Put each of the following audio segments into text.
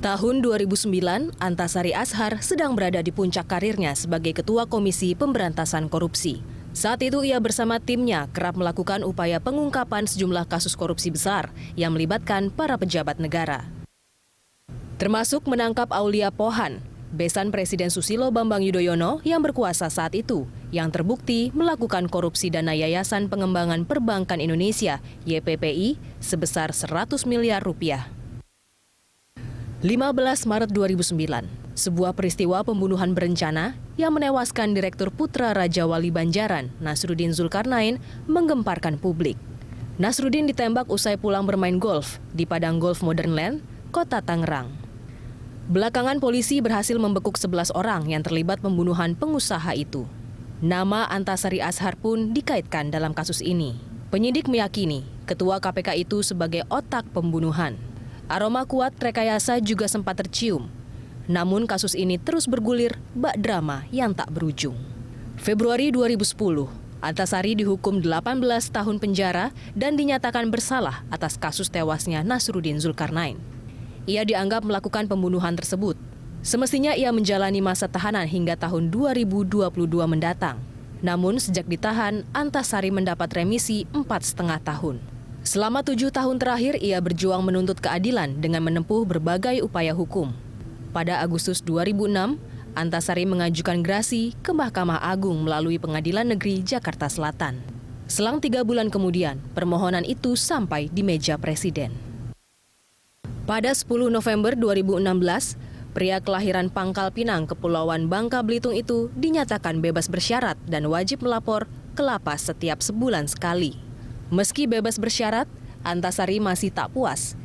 Tahun 2009, Antasari Azhar sedang berada di puncak karirnya sebagai Ketua Komisi Pemberantasan Korupsi. Saat itu ia bersama timnya kerap melakukan upaya pengungkapan sejumlah kasus korupsi besar yang melibatkan para pejabat negara. Termasuk menangkap Aulia Pohan, besan Presiden Susilo Bambang Yudhoyono yang berkuasa saat itu, yang terbukti melakukan korupsi dana Yayasan Pengembangan Perbankan Indonesia (YPPI) sebesar 100 miliar rupiah. 15 Maret 2009, sebuah peristiwa pembunuhan berencana yang menewaskan Direktur Putra Raja Wali Banjaran, Nasruddin Zulkarnain, menggemparkan publik. Nasruddin ditembak usai pulang bermain golf di Padang Golf Modern Land, Kota Tangerang. Belakangan polisi berhasil membekuk 11 orang yang terlibat pembunuhan pengusaha itu. Nama Antasari Azhar pun dikaitkan dalam kasus ini. Penyidik meyakini Ketua KPK itu sebagai otak pembunuhan. Aroma kuat rekayasa juga sempat tercium. Namun kasus ini terus bergulir bak drama yang tak berujung. Februari 2010, Antasari dihukum 18 tahun penjara dan dinyatakan bersalah atas kasus tewasnya Nasruddin Zulkarnain. Ia dianggap melakukan pembunuhan tersebut. Semestinya ia menjalani masa tahanan hingga tahun 2022 mendatang. Namun sejak ditahan, Antasari mendapat remisi 4,5 tahun. Selama 7 tahun terakhir, ia berjuang menuntut keadilan dengan menempuh berbagai upaya hukum. Pada Agustus 2006, Antasari mengajukan grasi ke Mahkamah Agung melalui Pengadilan Negeri Jakarta Selatan. Selang 3 bulan kemudian, permohonan itu sampai di meja Presiden. Pada 10 November 2016, pria kelahiran Pangkal Pinang, Kepulauan Bangka Belitung itu dinyatakan bebas bersyarat dan wajib melapor ke lapas setiap sebulan sekali. Meski bebas bersyarat, Antasari masih tak puas.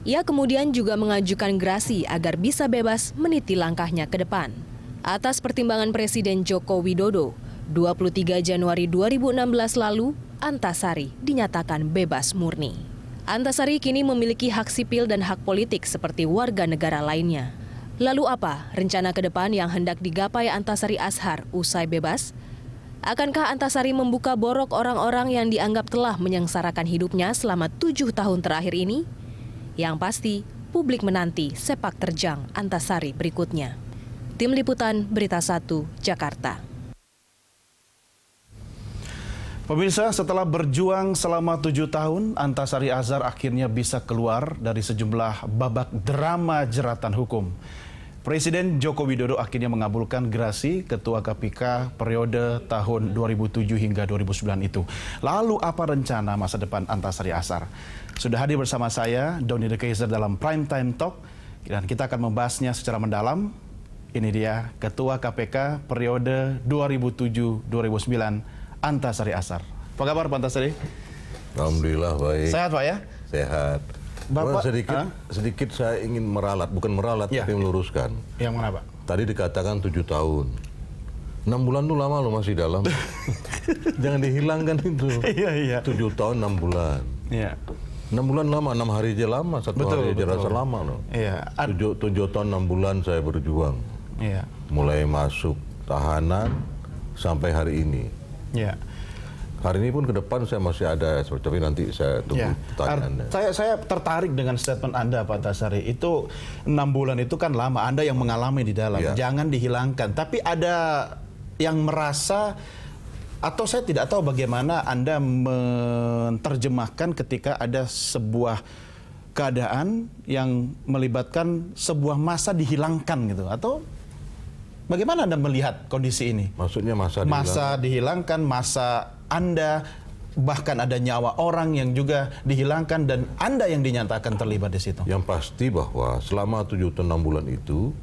Ia kemudian juga mengajukan grasi agar bisa bebas meniti langkahnya ke depan. Atas pertimbangan Presiden Joko Widodo, 23 Januari 2016 lalu, Antasari dinyatakan bebas murni. Antasari kini memiliki hak sipil dan hak politik seperti warga negara lainnya. Lalu apa rencana ke depan yang hendak digapai Antasari Azhar usai bebas? Akankah Antasari membuka borok orang-orang yang dianggap telah menyengsarakan hidupnya selama 7 tahun terakhir ini? Yang pasti, publik menanti sepak terjang Antasari berikutnya. Tim Liputan Berita 1, Jakarta. Pemirsa, setelah berjuang selama 7 tahun, Antasari Azhar akhirnya bisa keluar dari sejumlah babak drama jeratan hukum. Presiden Joko Widodo akhirnya mengabulkan grasi Ketua KPK periode tahun 2007 hingga 2009 itu. Lalu apa rencana masa depan Antasari Azhar? Sudah hadir bersama saya, Doni De Keizer dalam Prime Time Talk. Dan kita akan membahasnya secara mendalam. Ini dia Ketua KPK periode 2007-2009, Antasari Azhar. Apa kabar Pak Antasari? Alhamdulillah baik. Sehat Pak ya? Sehat. Bapak, sedikit saya ingin meralat, bukan meralat, ya, tapi meluruskan. Yang mana Pak? Tadi dikatakan 7 tahun. 6 bulan itu lama loh, masih dalam. Jangan dihilangkan itu. Iya. 7 tahun 6 bulan. Iya. 6 bulan lama, 6 hari aja lama, 1 hari aja rasa lama loh. Iya. 7 tahun 6 bulan saya berjuang. Iya. Mulai masuk tahanan sampai hari ini. Iya. Hari ini pun ke depan saya masih ada, tapi nanti saya tunggu pertanyaannya. Saya tertarik dengan statement Anda Pak Antasari. Itu 6 bulan itu kan lama, Anda yang mengalami di dalam. Ya. Jangan dihilangkan. Tapi ada yang merasa, atau saya tidak tahu bagaimana Anda menerjemahkan ketika ada sebuah keadaan yang melibatkan sebuah masa dihilangkan gitu. Atau bagaimana Anda melihat kondisi ini? Maksudnya masa dihilangkan, masa Anda, bahkan ada nyawa orang yang juga dihilangkan dan Anda yang dinyatakan terlibat di situ. Yang pasti bahwa selama 7 atau 6 bulan itu,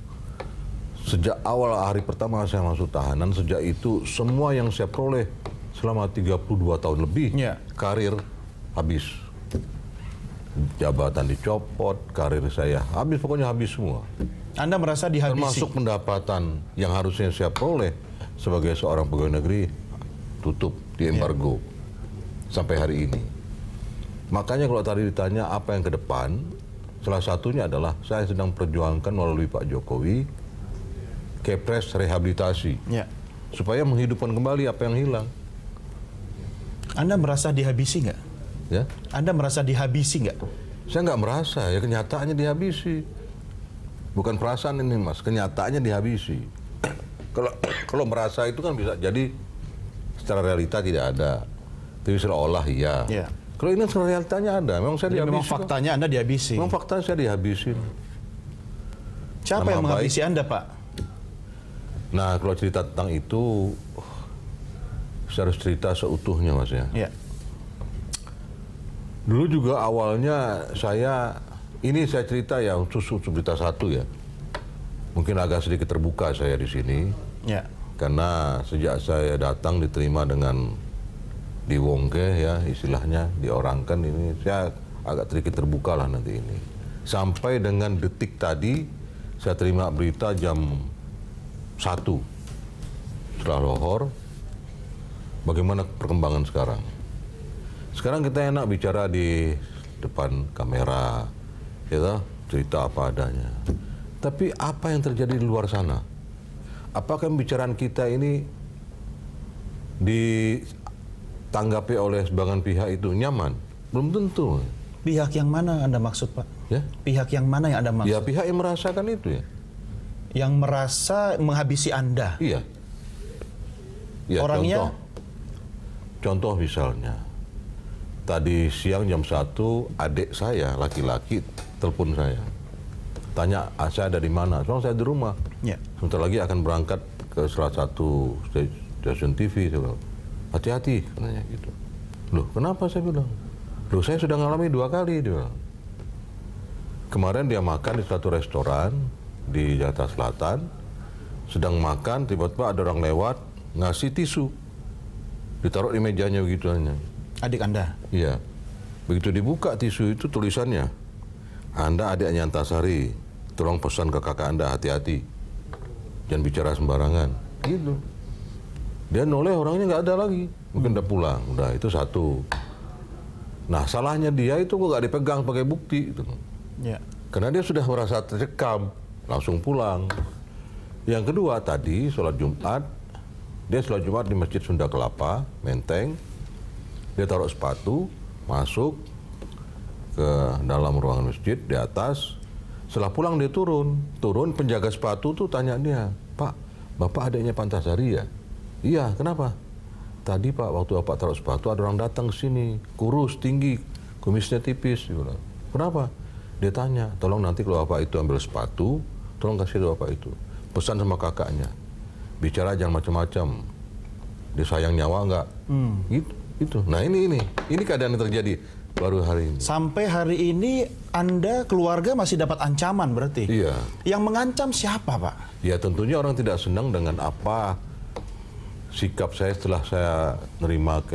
sejak awal hari pertama saya masuk tahanan, sejak itu semua yang saya peroleh selama 32 tahun lebih, karir habis. Jabatan dicopot, karir saya habis, pokoknya habis semua. Anda merasa dihabisi? Termasuk pendapatan yang harusnya saya peroleh sebagai seorang pegawai negeri, tutup, diembargo sampai hari ini. Makanya kalau tadi ditanya apa yang ke depan, salah satunya adalah saya sedang perjuangkan melalui Pak Jokowi Kepres rehabilitasi, supaya menghidupkan kembali apa yang hilang. Anda merasa dihabisi nggak? Ya? Anda merasa dihabisi nggak? Saya nggak merasa, ya kenyataannya dihabisi. Bukan perasaan ini Mas, kenyataannya dihabisi. Kalau merasa itu kan bisa jadi secara realita tidak ada, tapi seolah iya. Iya. Kalau ini secara realitanya ada, memang saya Jadi dihabisi. memang faktanya Anda dihabisi. Memang faktanya saya dihabisin. Siapa Nama yang menghabisi baik. Anda, Pak? Nah, kalau cerita tentang itu, saya harus cerita seutuhnya Mas ya. Ya. Dulu juga awalnya saya cerita ya khusus berita satu ya. Mungkin agak sedikit terbuka saya di sini. Ya. Karena sejak saya datang diterima dengan diwongke ya istilahnya, diorangkan ini, saya agak sedikit terbuka lah nanti ini. Sampai dengan detik tadi saya terima berita jam 1 setelah lohor. Bagaimana perkembangan sekarang? Sekarang kita enak bicara di depan kamera, ya, cerita apa adanya. Tapi apa yang terjadi di luar sana? Apakah pembicaraan kita ini ditanggapi oleh sebagian pihak itu nyaman? Belum tentu. Pihak yang mana Anda maksud, Pak? Ya, Pihak yang mana yang Anda maksud? ya pihak yang merasakan itu ya. Yang merasa menghabisi Anda. Iya. Ya, Orangnya? Contoh misalnya, tadi siang jam 1 adik saya laki-laki telepon saya. Tanya, saya ada di mana? Soalnya saya di rumah. Ya. Sebentar lagi akan berangkat ke salah satu stasiun TV. Saya bilang, hati-hati, katanya gitu. Loh, kenapa saya bilang? Loh, saya sudah ngalami 2 kali, dia bilang. Kemarin dia makan di satu restoran di Jakarta Selatan, sedang makan, tiba-tiba ada orang lewat, ngasih tisu. Ditaruh di mejanya begitu hanya. Adik Anda? Iya. Begitu dibuka tisu itu tulisannya, Anda adiknya Antasari, tolong pesan ke kakak Anda hati-hati. Jangan bicara sembarangan. Gitu. Dia noleh orangnya nggak ada lagi. Mungkin udah pulang. Udah, itu satu. Nah, salahnya dia itu kok nggak dipegang pakai bukti. Gitu. Ya. Karena dia sudah merasa tercekam, langsung pulang. Yang kedua tadi, sholat Jumat. Dia sholat Jumat di Masjid Sunda Kelapa, Menteng. Dia taruh sepatu, masuk ke dalam ruangan masjid, di atas. Setelah pulang dia turun. Turun, penjaga sepatu tuh tanya dia, Pak, Bapak adiknya Antasari ya? Iya, kenapa? Tadi Pak, waktu Bapak taruh sepatu ada orang datang ke sini, kurus, tinggi, kumisnya tipis. Dia bilang. Kenapa? Dia tanya, tolong nanti kalau Bapak itu ambil sepatu, tolong kasih ke Bapak itu. Pesan sama kakaknya, bicara jangan macam-macam. Dia sayang nyawa enggak? Gitu. Nah ini keadaan yang terjadi baru hari ini. Sampai hari ini Anda keluarga masih dapat ancaman berarti? Iya. Yang mengancam siapa, Pak? Ya tentunya orang tidak senang dengan apa sikap saya setelah saya nerima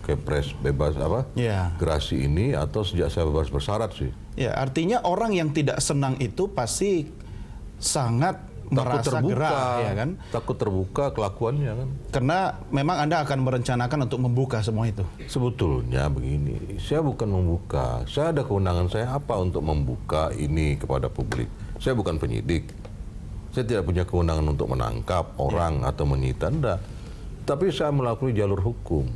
kepres bebas Ya. gerasi ini, atau sejak saya bebas bersyarat sih. Ya, artinya orang yang tidak senang itu pasti sangat merasa gerah, ya kan? Takut terbuka kelakuannya kan. Karena memang Anda akan merencanakan untuk membuka semua itu. Sebetulnya begini, saya bukan membuka. Saya ada kewenangan saya apa untuk membuka ini kepada publik. Saya bukan penyidik. Saya tidak punya kewenangan untuk menangkap orang atau menyita, enggak. Tapi saya melalui jalur hukum.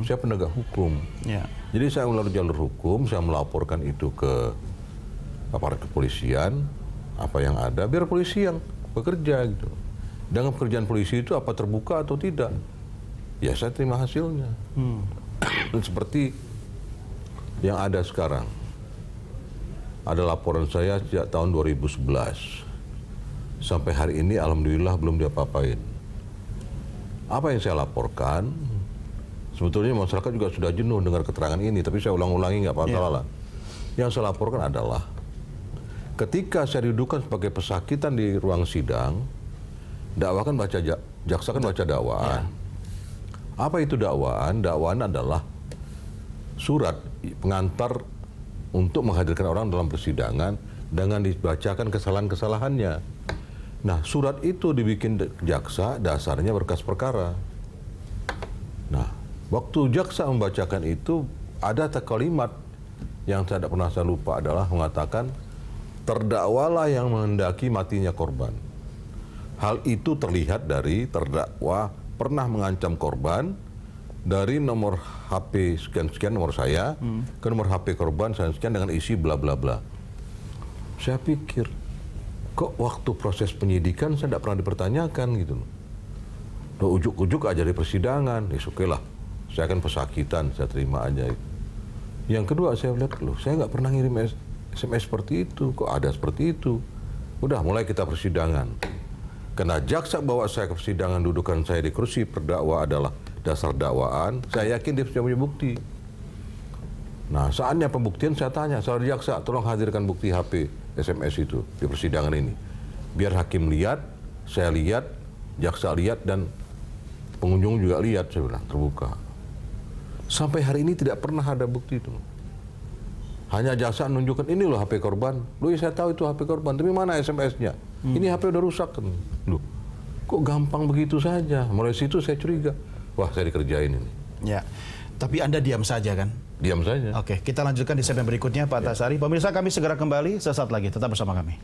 Saya penegak hukum. Ya. Jadi saya melalui jalur hukum, saya melaporkan itu ke aparat kepolisian, apa yang ada, biar polisi yang bekerja gitu. Dengan pekerjaan polisi itu apa terbuka atau tidak, ya saya terima hasilnya. Dan seperti yang ada sekarang, ada laporan saya sejak tahun 2011 sampai hari ini, alhamdulillah belum diapa-apain. Apa yang saya laporkan, sebetulnya masyarakat juga sudah jenuh dengar keterangan ini, tapi saya ulang-ulangi nggak apa-apa lah. Yang saya laporkan adalah ketika saya didudukan sebagai pesakitan di ruang sidang, dakwa kan baca jaksa kan baca dakwaan. Apa itu dakwaan? Dakwaan adalah surat pengantar untuk menghadirkan orang dalam persidangan dengan dibacakan kesalahan-kesalahannya. Nah, surat itu dibikin jaksa, dasarnya berkas perkara. Nah, waktu jaksa membacakan itu, ada kalimat yang saya tidak pernah saya lupa, adalah mengatakan, terdakwalah yang menghendaki matinya korban. Hal itu terlihat dari terdakwa pernah mengancam korban dari nomor HP sekian-sekian nomor saya ke nomor HP korban sekian dengan isi bla bla bla. Saya pikir Kok waktu proses penyidikan saya tidak pernah dipertanyakan gitu loh. Ujuk-ujuk aja di persidangan, oke lah. Saya kan pesakitan, saya terima aja. Yang kedua saya lihat, loh saya nggak pernah ngirim SMS seperti itu, kok ada seperti itu. Udah mulai kita persidangan. Karena jaksa bawa saya ke persidangan, dudukan saya di kursi perdakwa adalah dasar dakwaan, saya yakin dia sudah punya bukti. Nah, saatnya pembuktian saya tanya, saudara jaksa, tolong hadirkan bukti HP SMS itu di persidangan ini. Biar hakim lihat, saya lihat, jaksa lihat, dan pengunjung juga lihat, saya bilang, terbuka. Sampai hari ini tidak pernah ada bukti itu. Hanya jaksa menunjukkan, ini loh HP korban. Loh ya saya tahu itu HP korban, tapi mana SMS-nya? Ini HP udah rusak kan. Loh, kok gampang begitu saja? Mulai situ saya curiga. Wah, saya dikerjain ini. Ya, tapi Anda diam saja kan? Diam saja. Oke, kita lanjutkan di segmen berikutnya Pak Antasari. Pemirsa, kami segera kembali sesaat lagi. Tetap bersama kami.